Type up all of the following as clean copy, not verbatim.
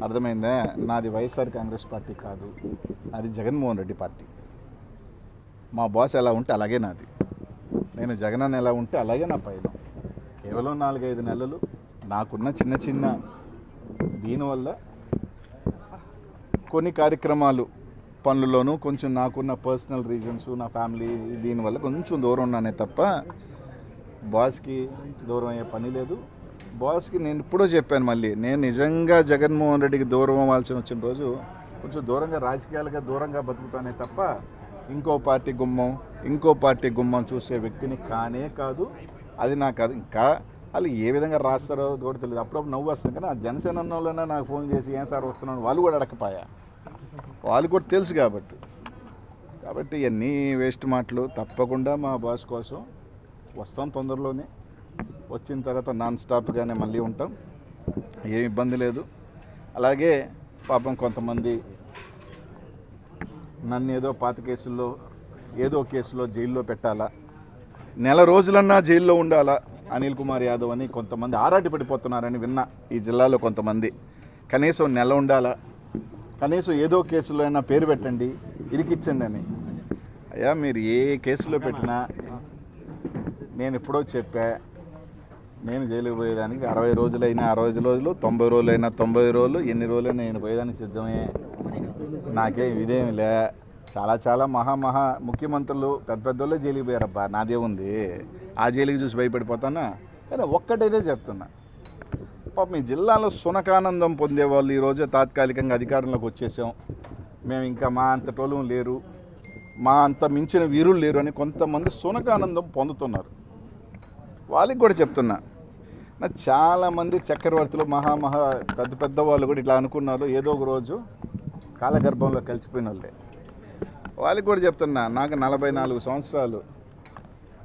అర్థమైందా? నాది వైఎస్ఆర్ కాంగ్రెస్ పార్టీ కాదు, అది జగన్మోహన్ రెడ్డి పార్టీ. మా బాస్ ఎలా ఉంటే అలాగే నాది, నేను జగన్ అన్న ఎలా ఉంటే అలాగే నా పైన. కేవలం 4-5 నెలలు నాకున్న చిన్న చిన్న దీనివల్ల కొన్ని కార్యక్రమాలు పనుల్లోనూ కొంచెం నాకున్న పర్సనల్ రీజన్స్, నా ఫ్యామిలీ దీనివల్ల కొంచెం దూరం ఉన్నానే తప్ప బాస్కి దూరం అయ్యే పని లేదు. బాస్కి నేను ఇప్పుడో చెప్పాను, మళ్ళీ నేను నిజంగా జగన్మోహన్ రెడ్డికి దూరం అవ్వాల్సి వచ్చిన రోజు కొంచెం దూరంగా, రాజకీయాలుగా దూరంగా బతుకుతానే తప్ప ఇంకో పార్టీ గుమ్మం చూసే వ్యక్తిని కానే కాదు. అది నాకు అది ఇంకా వాళ్ళు ఏ విధంగా రాస్తారో కూడా తెలియదు. అప్పుడప్పుడు నవ్వు వస్తుంది, కానీ ఆ జనసేన వాళ్ళైనా నాకు ఫోన్ చేసి ఏం సార్ వస్తున్నాను వాళ్ళు కూడా అడగపాయా, వాళ్ళు కూడా తెలుసు కాబట్టి ఇవన్నీ వేస్ట్ మాటలు. తప్పకుండా మా బాస్ కోసం వస్తాం తొందరలోనే. వచ్చిన తర్వాత నాన్ స్టాప్గానే మళ్ళీ ఉంటాం, ఏం ఇబ్బంది లేదు. అలాగే పాపం కొంతమంది నన్ను ఏదో పాత కేసుల్లో ఏదో కేసులో జైల్లో పెట్టాలా, నెల రోజులన్నా జైల్లో ఉండాలా అనిల్ కుమార్ యాదవ్ అని కొంతమంది ఆరాటి పడిపోతున్నారని విన్నా. ఈ జిల్లాలో కొంతమంది కనీసం నెల ఉండాలా, కనీసం ఏదో కేసులో అయినా పేరు పెట్టండి, ఇరికిచ్చండి అని. అయ్యా మీరు ఏ కేసులో పెట్టినా నేను ఎప్పుడో చెప్పా, నేను జైలుకి పోయేదానికి 60 రోజులైనా 60 రోజులు, 90 రోజులైనా 90 రోజులు, ఎన్ని రోజులైనా నేను పోయేదానికి సిద్ధమే. నాకేం ఇదేమి లే. చాలా మహా ముఖ్యమంత్రులు పెద్దోళ్ళే జైలుకి పోయారబ్బా, నాదే ఉంది. ఆ జైలుకి చూసి భయపడిపోతానా? కానీ ఒక్కటైతే చెప్తున్నా, పాప మీ జిల్లాలో సునకానందం పొందేవాళ్ళు ఈరోజు తాత్కాలికంగా అధికారంలోకి వచ్చేసాం, మేము ఇంకా మా అంత టోలు లేరు, మా అంత మించిన వీరులు లేరు అని కొంతమంది సునకానందం పొందుతున్నారు. వాళ్ళకి కూడా చెప్తున్నా, నా చాలామంది చక్రవర్తులు పెద్ద వాళ్ళు కూడా ఇట్లా అనుకున్నారు, ఏదో ఒక రోజు కాలగర్భంలో కలిసిపోయిన వాళ్ళే. వాళ్ళకి కూడా చెప్తున్నా, నాకు 44 సంవత్సరాలు,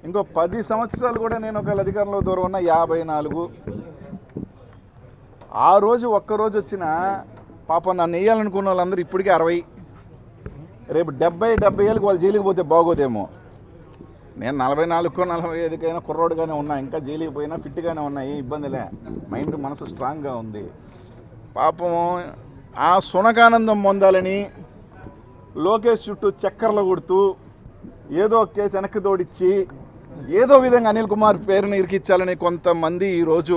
ఇంకో 10 సంవత్సరాలు కూడా నేను ఒకవేళ అధికారంలో దూరం ఉన్న 54. ఆ రోజు ఒక్కరోజు వచ్చిన పాపం నన్ను వేయాలనుకున్న వాళ్ళందరూ ఇప్పటికీ 60, రేపు 70 ఏళ్ళకి వాళ్ళు జైలుకి పోతే బాగోదేమో. నేను 44కో 45కైనా కుర్రోడుగానే ఉన్నా, ఇంకా జైలుకి పోయినా ఫిట్గానే ఉన్నా, ఏ ఇబ్బందిలే, మైండ్ మనసు స్ట్రాంగ్గా ఉంది. పాపం ఆ సునకానందం పొందాలని లోకేష్ చుట్టూ చక్కర్లు కొడుతూ ఏదో కేసు వెనక్కి తోడిచ్చి ఏదో విధంగా అనిల్ కుమార్ పేరుని ఇరికిచ్చాలని కొంతమంది ఈరోజు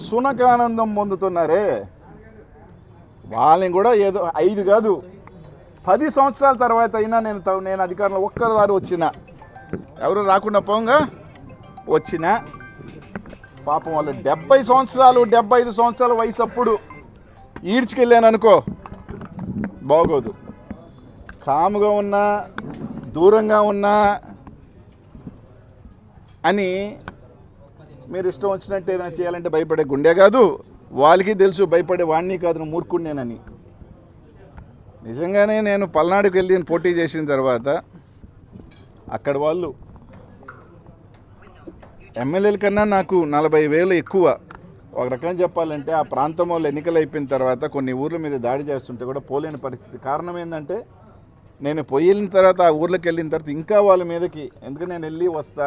సునకానందం పొందుతున్నారే, వాళ్ళని కూడా ఏదో 5 కాదు 10 సంవత్సరాల తర్వాత అయినా నేను అధికారంలో ఒక్కసారి వచ్చినా, ఎవరు రాకుండా పోంగా వచ్చినా, పాపం వాళ్ళు 70 సంవత్సరాలు 75 సంవత్సరాల వయసు అప్పుడు ఈడ్చుకెళ్ళాను అనుకో బాగోదు. కాముగా ఉన్నా దూరంగా ఉన్నా అని మీరు ఇష్టం వచ్చినట్టు ఏదైనా చేయాలంటే భయపడే గుండె కాదు, వాళ్ళకి తెలుసు భయపడే వాడిని కాదు, మూర్ఖుడినేనని. నిజంగానే నేను పల్నాడుకి వెళ్ళి పోటీ చేసిన తర్వాత అక్కడ వాళ్ళు ఎమ్మెల్యేల కన్నా నాకు 40,000 ఎక్కువ. ఒక రకంగా చెప్పాలంటే ఆ ప్రాంతం వాళ్ళు ఎన్నికలు అయిపోయిన తర్వాత కొన్ని ఊర్ల మీద దాడి చేస్తుంటే కూడా పోలేని పరిస్థితి. కారణం ఏంటంటే నేను పోయిన తర్వాత ఆ ఊర్లోకి వెళ్ళిన తర్వాత ఇంకా వాళ్ళ మీదకి, ఎందుకంటే నేను వెళ్ళి వస్తా,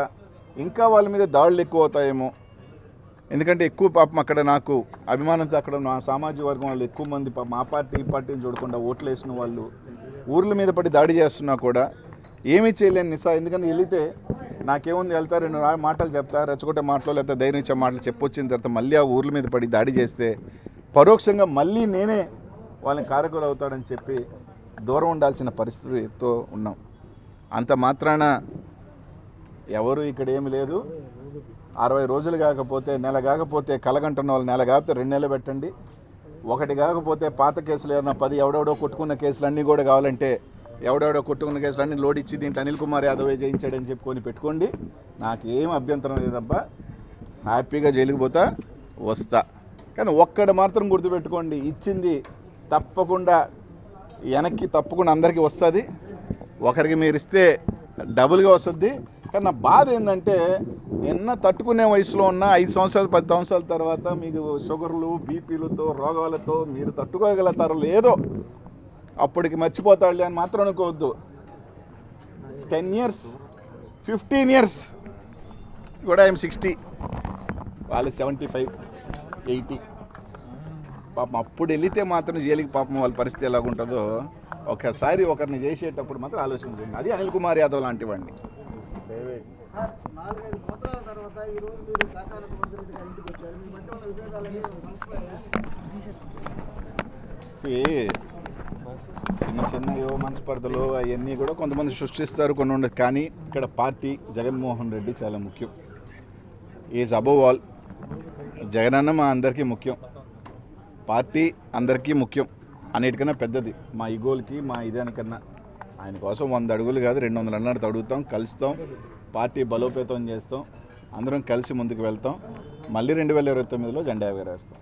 ఇంకా వాళ్ళ మీద దాడులు ఎక్కువ అవుతాయేమో. ఎందుకంటే ఎక్కువ పాపం అక్కడ నాకు అభిమానంతో అక్కడ నా సామాజిక వర్గం వాళ్ళు ఎక్కువ మంది మా పార్టీ ఈ పార్టీని చూడకుండా ఓట్లు వేసిన వాళ్ళు ఊర్ల మీద పడి దాడి చేస్తున్నా కూడా ఏమీ చేయలేని నిస్సా. ఎందుకంటే వెళితే నాకేముంది, వెళ్తా 2 మాటలు చెప్తా, రెచ్చగొట్టే మాటలు లేకపోతే ధైర్యం ఇచ్చే మాటలు చెప్పొచ్చిన తర్వాత మళ్ళీ ఆ ఊర్ల మీద పడి దాడి చేస్తే పరోక్షంగా మళ్ళీ నేనే వాళ్ళని కారకులు అవుతాడని చెప్పి దూరం ఉండాల్సిన పరిస్థితితో ఉన్నాం. అంత మాత్రాన ఎవరు ఇక్కడ ఏమి లేదు. 60 రోజులు కాకపోతే, నెల కాకపోతే, కలగంటున్న వాళ్ళు నెల కాకపోతే 2 నెలలు పెట్టండి. ఒకటి కాకపోతే పాత కేసులు ఏదైనా 10 ఎవడెవడో కొట్టుకున్న కేసులు అన్నీ కూడా కావాలంటే ఎవడెవడో కొట్టుకున్న కేసులు అన్నీ లోడ్ ఇచ్చి దీంట్లో అనిల్ కుమార్ యాదవ్ జయించాడని చెప్పుకొని పెట్టుకోండి, నాకేం అభ్యంతరం లేదబ్బా. హ్యాపీగా జైలుకి పోతా వస్తా. కానీ ఒక్కడు మాత్రం గుర్తుపెట్టుకోండి, ఇచ్చింది తప్పకుండా వెనక్కి తప్పకుండా అందరికీ వస్తుంది. ఒకరికి మీరు ఇస్తే డబుల్గా వస్తుంది. కానీ నా బాధ ఏంటంటే నిన్న తట్టుకునే వయసులో ఉన్న 5 సంవత్సరాలు 10 సంవత్సరాల తర్వాత మీకు షుగర్లు బీపీలతో రోగాలతో మీరు తట్టుకోగలుగుతారో లేదో, అప్పటికి మర్చిపోతాడులే అని మాత్రం అనుకోవద్దు. 10 years 15 years కూడా ఐఎమ్ 60, వాళ్ళు 75 80. పాపం అప్పుడు వెళితే మాత్రం జైలుకి పాపం వాళ్ళ పరిస్థితి ఎలాగుంటుందో ఒకసారి ఒకరిని చేసేటప్పుడు మాత్రం ఆలోచించండి. అది అనిల్ కుమార్ యాదవ్ లాంటి వాడిని. సార్ 4-5 సంవత్సరాల తర్వాత ఈ రోజు మీరు కాకాల గోవర్ధన్ గారి ఇంటికి వచ్చారు. మీ మధ్య ఉన్న విభేదాలని సంస్థలయ్యా? చిన్న చిన్న ఏవో మనస్పర్ధలు అవన్నీ కూడా కొంతమంది సృష్టిస్తారు, కొన్ని ఉండదు. కానీ ఇక్కడ పార్టీ జగన్మోహన్ రెడ్డి చాలా ముఖ్యం. Is above all. జగనన్న మా అందరికీ ముఖ్యం, పార్టీ అందరికీ ముఖ్యం, అన్నిటికన్నా పెద్దది. మా ఈగోలకి మా ఇదానికన్నా ఆయన కోసం 100 అడుగులు కాదు 200 అన్నట్టు అడుగుతాం, కలుస్తాం, పార్టీ బలోపేతం చేస్తాం, అందరం కలిసి ముందుకు వెళ్తాం. మళ్ళీ 2029లో జెండా ఎగరేస్తాం.